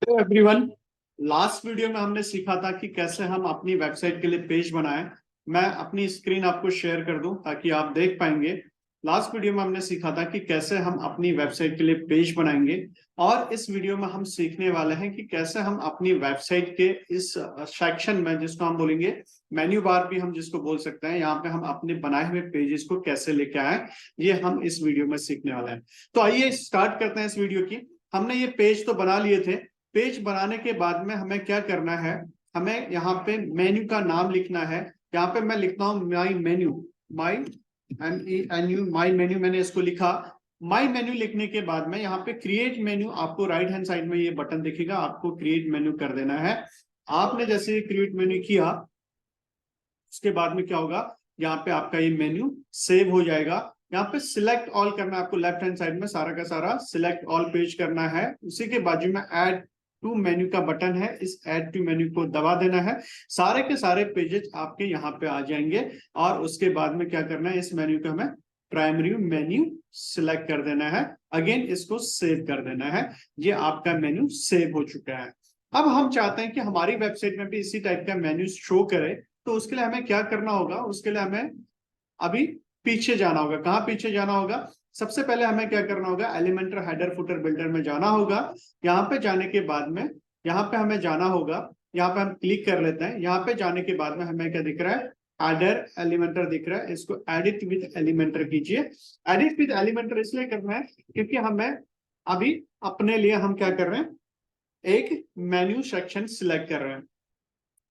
Hello everyone. Last video में हमने सीखा था कि कैसे हम अपनी वेबसाइट के लिए पेज बनाएं। मैं अपनी स्क्रीन आपको शेयर कर दूं ताकि आप देख पाएंगे। लास्ट वीडियो में हमने सीखा था कि कैसे हम अपनी वेबसाइट के लिए पेज बनाएंगे, और इस वीडियो में हम सीखने वाले हैं कि कैसे हम अपनी वेबसाइट के इस सेक्शन में, जिसको हम बोलेंगे मेन्यू बार भी हम जिसको बोल सकते हैं, यहाँ पे हम अपने बनाए हुए पेजेस को कैसे लेके आए। ये हम इस वीडियो में सीखने वाले हैं। तो आइए स्टार्ट करते हैं इस वीडियो की। हमने ये पेज तो बना लिए थे। पेज बनाने के बाद में हमें क्या करना है, हमें यहाँ पे मेन्यू का नाम लिखना है। यहाँ पे मैं लिखता हूँ माई मेन्यू, माई MENU, माई मेन्यू। मैंने इसको लिखा। माई मेन्यू लिखने के बाद में यहाँ पे क्रिएट मेन्यू, आपको राइट हैंड साइड में ये बटन दिखेगा, आपको क्रिएट मेन्यू कर देना है। आपने जैसे क्रिएट मेन्यू किया, उसके बाद में क्या होगा, यहाँ पे आपका ये मेन्यू सेव हो जाएगा। यहाँ पे सिलेक्ट ऑल करना है आपको, लेफ्ट हैंड साइड में सारा का सारा सिलेक्ट ऑल पेज करना है। उसी के बाजू में ऐड टू मेन्यू का बटन है, इस ऐड टू मेन्यू को दबा देना है। सारे के सारे पेजेस आपके यहाँ पे आ जाएंगे। और उसके बाद में क्या करना है, इस मेन्यू को हमें प्राइमरी मेन्यू सिलेक्ट कर देना है। अगेन इसको सेव कर देना है। ये आपका मेन्यू सेव हो चुका है। अब हम चाहते हैं कि हमारी वेबसाइट में भी इसी टाइप का मेन्यू शो करे। तो उसके लिए हमें क्या करना होगा, उसके लिए हमें अभी पीछे जाना होगा। कहाँ पीछे जाना होगा, सबसे पहले हमें क्या करना होगा, एलिमेंटर हेडर फुटर बिल्डर में जाना होगा। यहाँ पे जाने के बाद में, यहाँ पे हमें जाना होगा। यहाँ पे हम क्लिक कर लेते हैं। यहाँ पे जाने के बाद में हमें क्या दिख रहा है, एडर एलिमेंटर दिख रहा है। इसको एडिट विद एलिमेंटर कीजिए। एडिट विद एलिमेंटर इसलिए करना है क्योंकि हमें अभी अपने लिए हम क्या कर रहे हैं, एक मेन्यू सेक्शन सिलेक्ट कर रहे हैं।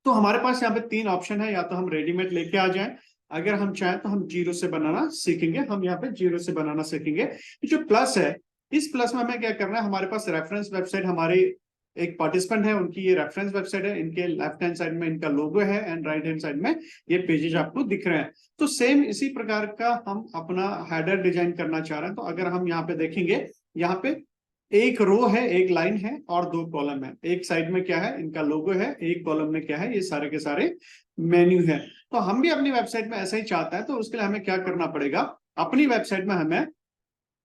तो हमारे पास यहाँ पे तीन ऑप्शन है, या तो हम रेडीमेड लेके आ जाएं, अगर हम चाहें तो हम जीरो से बनाना सीखेंगे। हम यहाँ पे जीरो से बनाना सीखेंगे। जो प्लस है, इस प्लस में हमें क्या करना है, हमारे पास रेफरेंस वेबसाइट, हमारी एक पार्टिसिपेंट है उनकी ये रेफरेंस वेबसाइट है। इनके लेफ्ट हैंड साइड में इनका लोगो है एंड राइट हैंड साइड में ये पेजेस आपको दिख रहे हैं। तो सेम इसी प्रकार का हम अपना हेडर डिजाइन करना चाह रहे हैं। तो अगर हम यहाँ पे देखेंगे, यहाँ पे एक रो है, एक लाइन है और दो कॉलम है। एक साइड में क्या है, इनका लोगो है, एक कॉलम में क्या है, ये सारे के सारे मेन्यू है। तो हम भी अपनी वेबसाइट में ऐसा ही चाहते हैं। तो उसके लिए हमें क्या करना पड़ेगा, अपनी वेबसाइट में हमें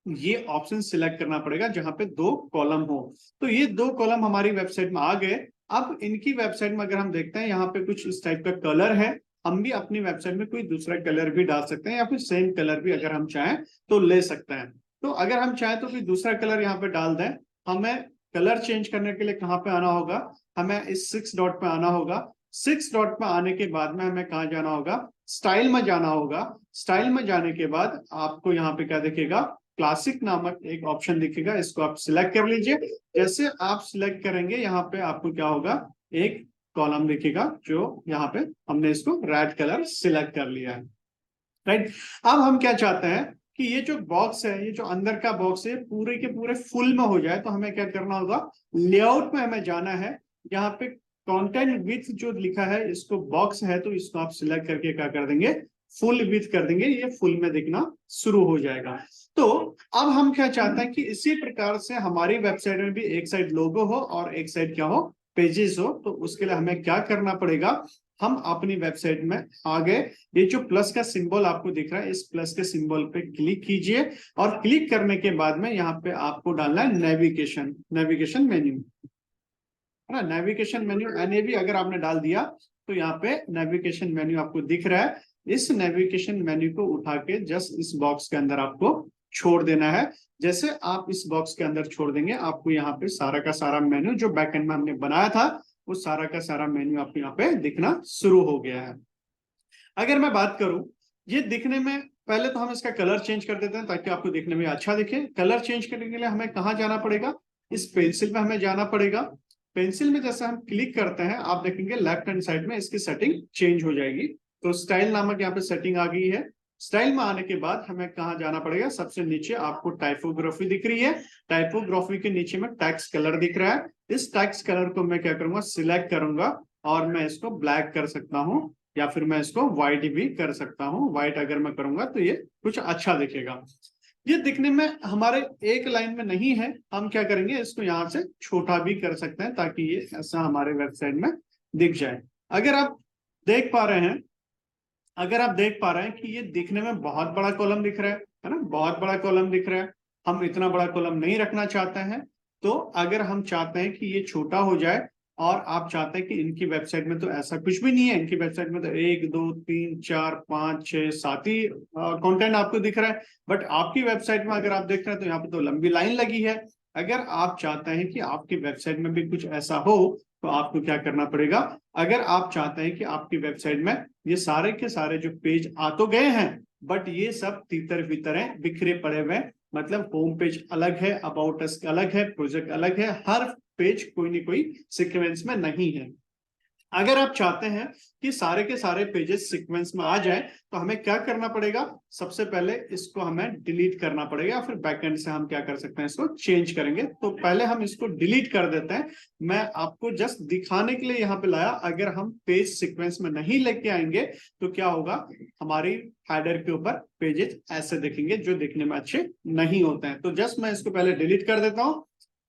ये ऑप्शन सिलेक्ट करना पड़ेगा जहां पे दो कॉलम हो। तो ये दो कॉलम हमारी वेबसाइट में आ गए। अब इनकी वेबसाइट में अगर हम देखते हैं, यहाँ पे कुछ इस टाइप का कलर है। हम भी अपनी वेबसाइट में कोई दूसरा कलर भी डाल सकते हैं, या फिर सेम कलर भी अगर हम चाहें तो ले सकते हैं। तो अगर हम चाहें तो कोई दूसरा कलर यहाँ पे डाल दें। हमें कलर चेंज करने के लिए कहाँ पे आना होगा, हमें इस 6 डॉट पे आना होगा। 6 डॉट पे आने के बाद में हमें कहाँ जाना होगा, स्टाइल में जाना होगा। स्टाइल में जाने के बाद आपको यहाँ पे क्या दिखेगा, क्लासिक नामक एक ऑप्शन दिखेगा, इसको आप सिलेक्ट कर लीजिए। जैसे आप सिलेक्ट करेंगे, यहाँ पे आपको क्या होगा, एक कॉलम दिखेगा, जो यहाँ पे हमने इसको रेड कलर सिलेक्ट कर लिया है। राइट। अब हम क्या चाहते हैं कि ये जो बॉक्स है, ये जो अंदर का बॉक्स है, पूरे के पूरे फुल में हो जाए। तो हमें क्या करना होगा, लेआउट में हमें जाना है। यहाँ पे कंटेंट विथ जो लिखा है, इसको बॉक्स है तो इसको आप सिलेक्ट करके क्या कर देंगे, फुल विथ कर देंगे। ये फुल में दिखना शुरू हो जाएगा। तो अब हम क्या चाहते हैं कि इसी प्रकार से हमारी वेबसाइट में भी एक साइड लोगो हो और एक साइड क्या हो, पेजेस हो। तो उसके लिए हमें क्या करना पड़ेगा, हम अपनी वेबसाइट में आ गए। ये जो प्लस का सिंबल आपको दिख रहा है, इस प्लस के सिंबल पे क्लिक कीजिए। और क्लिक करने के बाद में यहाँ पे आपको डालना है नेविगेशन, नेविगेशन मेन्यू, है ना। नेविगेशन मेन्यू NAV अगर आपने डाल दिया तो यहाँ पे नेविगेशन मेन्यू आपको दिख रहा है। इस नेविगेशन मेन्यू को उठा के जस्ट इस बॉक्स के अंदर आपको छोड़ देना है। जैसे आप इस बॉक्स के अंदर छोड़ देंगे, आपको यहाँ पे सारा का सारा मेन्यू जो बैकएंड में हमने बनाया था, वो सारा का सारा मेन्यू आपको यहाँ पे दिखना शुरू हो गया है। अगर मैं बात करूं, ये दिखने में, पहले तो हम इसका कलर चेंज कर देते हैं ताकि आपको दिखने में अच्छा दिखे। कलर चेंज करने के लिए हमें कहाँ जाना पड़ेगा, इस पेंसिल में हमें जाना पड़ेगा। पेंसिल में जैसे हम क्लिक करते हैं, आप देखेंगे लेफ्ट हैंड साइड में इसकी सेटिंग चेंज हो जाएगी। तो स्टाइल नामक यहाँ पे सेटिंग आ गई है। स्टाइल में आने के बाद हमें कहाँ जाना पड़ेगा, सबसे नीचे आपको टाइपोग्राफी दिख रही है। टाइपोग्राफी के नीचे में टेक्स्ट कलर दिख रहा है। इस टेक्स्ट कलर को मैं क्या करूंगा, सिलेक्ट करूंगा और मैं इसको ब्लैक कर सकता हूँ, या फिर मैं इसको व्हाइट भी कर सकता हूँ। व्हाइट अगर मैं करूंगा तो ये कुछ अच्छा दिखेगा। ये दिखने में हमारे एक लाइन में नहीं है, हम क्या करेंगे, इसको यहाँ से छोटा भी कर सकते हैं ताकि ये ऐसा हमारे वेबसाइट में दिख जाए। अगर आप देख पा रहे हैं, अगर आप देख पा रहे हैं कि ये दिखने में बहुत बड़ा कॉलम दिख रहा है ना, बहुत बड़ा कॉलम दिख रहा है। हम इतना बड़ा कॉलम नहीं रखना चाहते हैं। तो अगर हम चाहते हैं कि ये छोटा हो जाए और आप चाहते हैं कि इनकी वेबसाइट में तो ऐसा कुछ भी नहीं है, इनकी वेबसाइट में तो 1 2 3 4 5 6 7 ही कंटेंट आपको दिख रहा है, बट आपकी वेबसाइट में अगर आप देख रहे हैं तो यहाँ पे तो लंबी लाइन लगी है। अगर आप चाहते हैं कि आपकी वेबसाइट में भी कुछ ऐसा हो तो आपको क्या करना पड़ेगा, अगर आप चाहते हैं कि आपकी वेबसाइट में ये सारे के सारे जो पेज आ तो गए हैं बट ये सब तीतर बितर हैं, बिखरे पड़े हुए हैं, मतलब होम पेज अलग है, अबाउट अस अलग है, प्रोजेक्ट अलग है, हर पेज कोई ना कोई सीक्वेंस में नहीं है। अगर आप चाहते हैं कि सारे के सारे पेजेस सीक्वेंस में आ जाए तो हमें क्या करना पड़ेगा, सबसे पहले इसको हमें डिलीट करना पड़ेगा, फिर बैकएंड से हम क्या कर सकते हैं, इसको चेंज करेंगे। तो पहले हम इसको डिलीट कर देते हैं। मैं आपको जस्ट दिखाने के लिए यहाँ पे लाया, अगर हम पेज सीक्वेंस में नहीं लेके आएंगे तो क्या होगा, हमारी हेडर के ऊपर पेजेस ऐसे दिखेंगे जो दिखने में अच्छे नहीं होते हैं। तो जस्ट मैं इसको पहले डिलीट कर देता हूं।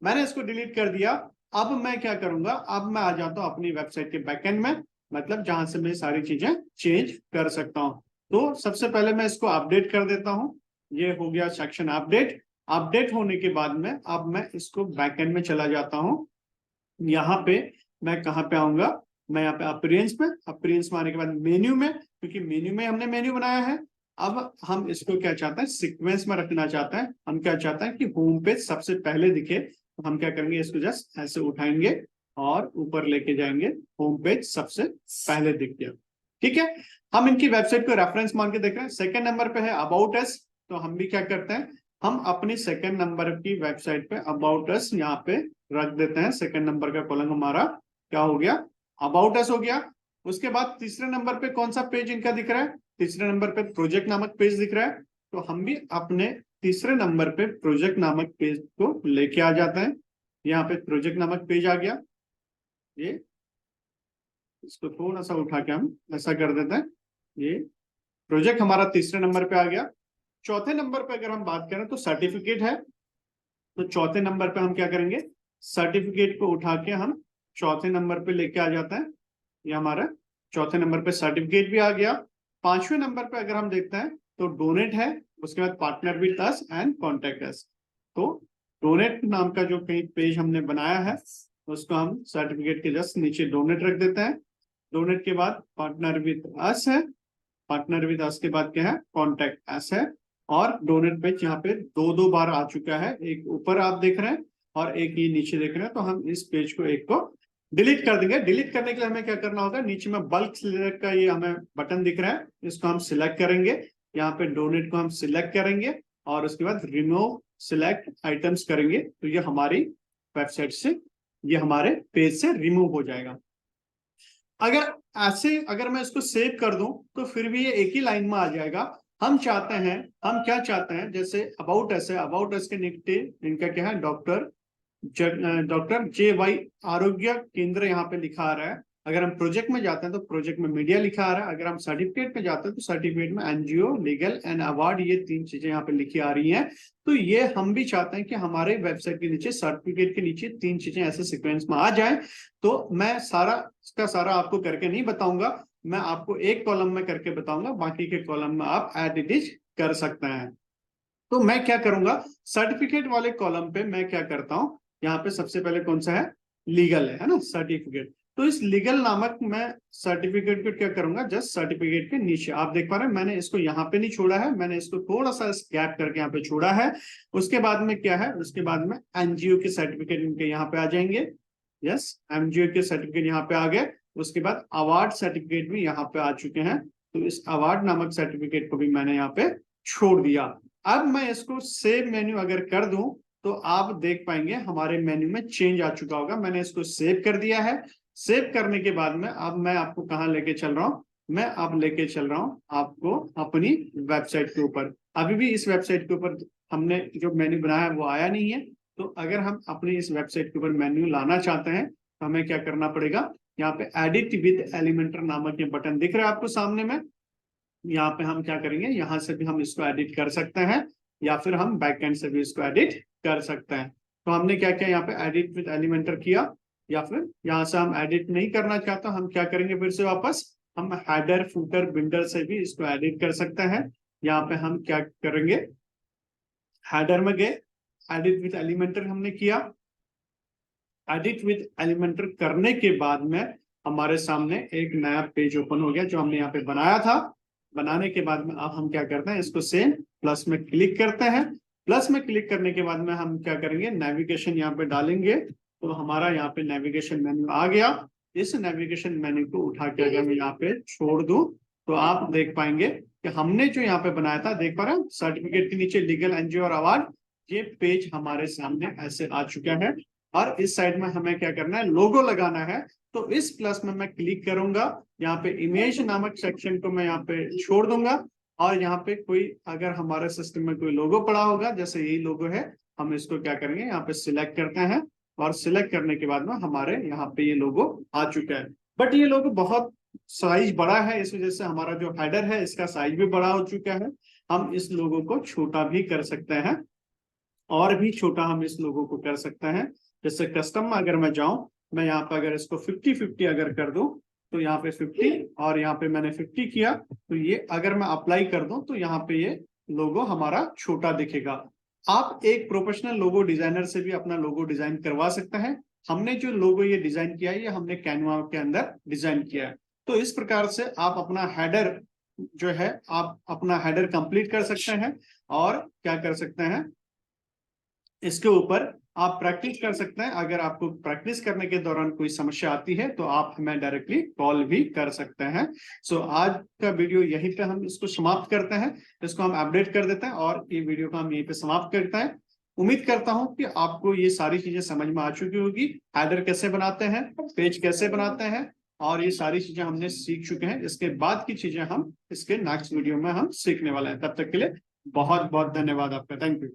मैंने इसको डिलीट कर दिया। अब मैं क्या करूंगा, अब मैं आ जाता हूं अपनी वेबसाइट के बैकएंड में, मतलब जहां से मैं सारी चीजें चेंज कर सकता हूं। तो सबसे पहले मैं इसको अपडेट कर देता हूं। ये हो गया सेक्शन अपडेट। अपडेट होने के बाद में अब मैं इसको बैकएंड में चला जाता हूं। यहाँ पे मैं कहाँ पे आऊंगा, मैं यहाँ पे अपीयरेंस में, अपीयरेंस में आने के बाद मेन्यू में, क्योंकि मेन्यू में हमने मेन्यू बनाया है। अब हम इसको क्या चाहते हैं, सीक्वेंस में रखना चाहते हैं। हम क्या चाहते हैं कि होम पेज सबसे पहले दिखे, तो हम क्या करेंगे, इसको जस्ट ऐसे उठाएंगे और ऊपर लेके जाएंगे, होम पेज सबसे पहले दिख गया। ठीक है, हम इनकी वेबसाइट को रेफरेंस मान के देख रहे हैं। सेकंड नंबर पे है अबाउट अस, तो हम भी क्या करते हैं, हम अपनी सेकंड नंबर की वेबसाइट पे अबाउट अस यहाँ पे रख देते हैं। सेकंड नंबर का कॉलम हमारा क्या हो गया, अबाउट अस हो गया। उसके बाद तीसरे नंबर पे कौन सा पेज इनका दिख रहा है, तीसरे नंबर पे प्रोजेक्ट नामक पेज दिख रहा है। तो हम भी अपने तीसरे नंबर पे प्रोजेक्ट नामक पेज को लेके आ जाते हैं। यहाँ पे प्रोजेक्ट नामक पेज आ गया। ये इसको थोड़ा सा उठा के हम ऐसा कर देते हैं, ये प्रोजेक्ट हमारा तीसरे नंबर पे आ गया। चौथे नंबर पे अगर हम बात करें तो सर्टिफिकेट है। तो चौथे नंबर पे हम क्या करेंगे, सर्टिफिकेट को उठा के हम चौथे नंबर पे लेके आ जाते हैं। ये हमारा चौथे नंबर पे सर्टिफिकेट भी आ गया। पांचवें नंबर पे अगर हम देखते हैं तो डोनेट है, उसके बाद partner with us and contact us. तो डोनेट नाम का जो कहीं पेज हमने बनाया है उसको हम सर्टिफिकेट के जस्ट नीचे डोनेट रख देते हैं। डोनेट के बाद पार्टनर विद अस है, पार्टनर विद अस के बाद क्या है, कॉन्टेक्ट अस है। और डोनेट पेज यहाँ पे दो दो बार आ चुका है, एक ऊपर आप देख रहे हैं और एक ये नीचे देख रहे हैं। तो हम इस पेज को एक को डिलीट कर देंगे। डिलीट करने के लिए हमें क्या करना होगा, नीचे में बल्क सिलेक्ट का ये हमें बटन दिख रहा है, इसको हम सिलेक्ट करेंगे। यहाँ पे डोनेट को हम सिलेक्ट करेंगे और उसके बाद रिमूव सिलेक्ट आइटम्स करेंगे, तो ये हमारी वेबसाइट से, ये हमारे पेज से रिमूव हो जाएगा। अगर ऐसे अगर मैं इसको सेव कर दूं तो फिर भी ये एक ही लाइन में आ जाएगा। हम चाहते हैं, हम क्या चाहते हैं, जैसे अबाउट अस है, अबाउट अस के नीचे इनका क्या है, डॉक्टर जे वाई आरोग्य केंद्र यहाँ पे लिखा आ रहा है। अगर हम प्रोजेक्ट में जाते हैं तो प्रोजेक्ट में मीडिया लिखा आ रहा है। अगर हम सर्टिफिकेट में जाते हैं तो सर्टिफिकेट में एनजीओ लीगल एंड अवार्ड, ये तीन चीजें यहाँ पे लिखी आ रही हैं। तो ये हम भी चाहते हैं कि हमारे वेबसाइट के नीचे, सर्टिफिकेट के नीचे तीन चीजें ऐसे सीक्वेंस में आ जाए। तो मैं सारा का सारा आपको करके नहीं बताऊंगा, मैं आपको एक कॉलम में करके बताऊंगा, बाकी के कॉलम में आप एडिट कर सकते हैं। तो मैं क्या करूंगा, सर्टिफिकेट वाले कॉलम पे मैं क्या करता हूं, यहाँ पे सबसे पहले कौन सा है, लीगल है ना, सर्टिफिकेट। तो इस लीगल नामक मैं सर्टिफिकेट को क्या करूंगा, जस्ट सर्टिफिकेट के नीचे आप देख पा रहे हैं, मैंने इसको यहाँ पे नहीं छोड़ा है, मैंने इसको थोड़ा सा गैप करके यहाँ पे छोड़ा है। उसके बाद में क्या है, उसके बाद में एनजीओ के सर्टिफिकेट इनके यहाँ पे आ जाएंगे। यस, एनजीओ के सर्टिफिकेट यहाँ पे आ गए। उसके बाद अवार्ड सर्टिफिकेट भी यहाँ पे आ चुके हैं। तो इस अवार्ड नामक सर्टिफिकेट को भी मैंने यहाँ पे छोड़ दिया। अब मैं इसको सेव मेन्यू अगर कर दूं तो आप देख पाएंगे हमारे मेन्यू में चेंज आ चुका होगा। मैंने इसको सेव कर दिया है। सेव करने के बाद में अब मैं आपको कहाँ लेके चल रहा हूँ, मैं अब लेके चल रहा हूँ आपको अपनी वेबसाइट के ऊपर। अभी भी इस वेबसाइट के ऊपर हमने जो मेन्यू बनाया है वो आया नहीं है। तो अगर हम अपनी इस वेबसाइट के ऊपर मेन्यू लाना चाहते हैं तो हमें क्या करना पड़ेगा, यहाँ पे एडिट विद एलिमेंटर नामक ये बटन दिख रहा है आपको सामने में। यहाँ पे हम क्या करेंगे, यहाँ से भी हम इसको एडिट कर सकते हैं या फिर हम बैकएंड से भी इसको एडिट कर सकते हैं। तो हमने क्या किया, यहाँ पे एडिट विद एलिमेंटर किया, या फिर यहाँ से हम एडिट नहीं करना चाहते, हम क्या करेंगे, फिर से वापस हम हेडर फुटर बिल्डर से भी इसको एडिट कर सकते हैं। यहाँ पे हम क्या करेंगे, हेडर में गए, एडिट विद एलिमेंटर हमने किया। एडिट विद एलिमेंटर करने के बाद में हमारे सामने एक नया पेज ओपन हो गया जो हमने यहाँ पे बनाया था। बनाने के बाद में अब हम क्या करते हैं, इसको सेम प्लस में क्लिक करते हैं। प्लस में क्लिक करने के बाद में हम क्या करेंगे, नेविगेशन यहाँ पे डालेंगे, तो हमारा यहाँ पे नेविगेशन मेन्यू आ गया। इस नेविगेशन मेन्यू को उठा के अगर मैं यहाँ पे छोड़ दूं तो आप देख पाएंगे कि हमने जो यहाँ पे बनाया था, देख पा रहे हैं सर्टिफिकेट के नीचे लीगल एनजीओ और अवार्ड, ये पेज हमारे सामने ऐसे आ चुका है। और इस साइड में हमें क्या करना है, लोगो लगाना है। तो इस प्लस में मैं क्लिक करूंगा, यहाँ पे इमेज नामक सेक्शन को मैं यहाँ पे छोड़ दूंगा और यहाँ पे कोई अगर हमारे सिस्टम में कोई लोगो पड़ा होगा, जैसे यही लोगो है, हम इसको क्या करेंगे, यहाँ पे सिलेक्ट करते हैं और सिलेक्ट करने के बाद में हमारे यहाँ पे ये लोगो आ चुका है। बट ये लोगो बहुत साइज बड़ा है, इस वजह से हमारा जो हेडर है इसका साइज भी बड़ा हो चुका है। हम इस लोगो को छोटा भी कर सकते हैं, और भी छोटा हम इस लोगो को कर सकते हैं। जैसे कस्टम में अगर मैं जाऊं, मैं यहाँ पे अगर इसको 50-50 अगर कर दूं तो यहाँ पे 50 और यहाँ पे मैंने 50 किया, तो ये अगर मैं अप्लाई कर दूं तो यहाँ पे ये लोगो हमारा छोटा दिखेगा। आप एक प्रोफेशनल लोगो डिजाइनर से भी अपना लोगो डिजाइन करवा सकते हैं। हमने जो लोगो ये डिजाइन किया है, ये हमने कैनवा के अंदर डिजाइन किया है। तो इस प्रकार से आप अपना हेडर जो है, आप अपना हेडर कंप्लीट कर सकते हैं और क्या कर सकते हैं, इसके ऊपर आप प्रैक्टिस कर सकते हैं। अगर आपको प्रैक्टिस करने के दौरान कोई समस्या आती है तो आप हमें डायरेक्टली कॉल भी कर सकते हैं। सो आज का वीडियो यहीं पे हम इसको समाप्त करते हैं, इसको हम अपडेट कर देते हैं और ये वीडियो को हम यहीं पे समाप्त करते हैं। उम्मीद करता हूं कि आपको ये सारी चीजें समझ में आ चुकी होगी, हेडर कैसे बनाते हैं, पेज कैसे बनाते हैं, और ये सारी चीजें हमने सीख चुके हैं। इसके बाद की चीजें हम इसके नेक्स्ट वीडियो में हम सीखने वाले हैं। तब तक के लिए बहुत बहुत धन्यवाद आपका। Thank you.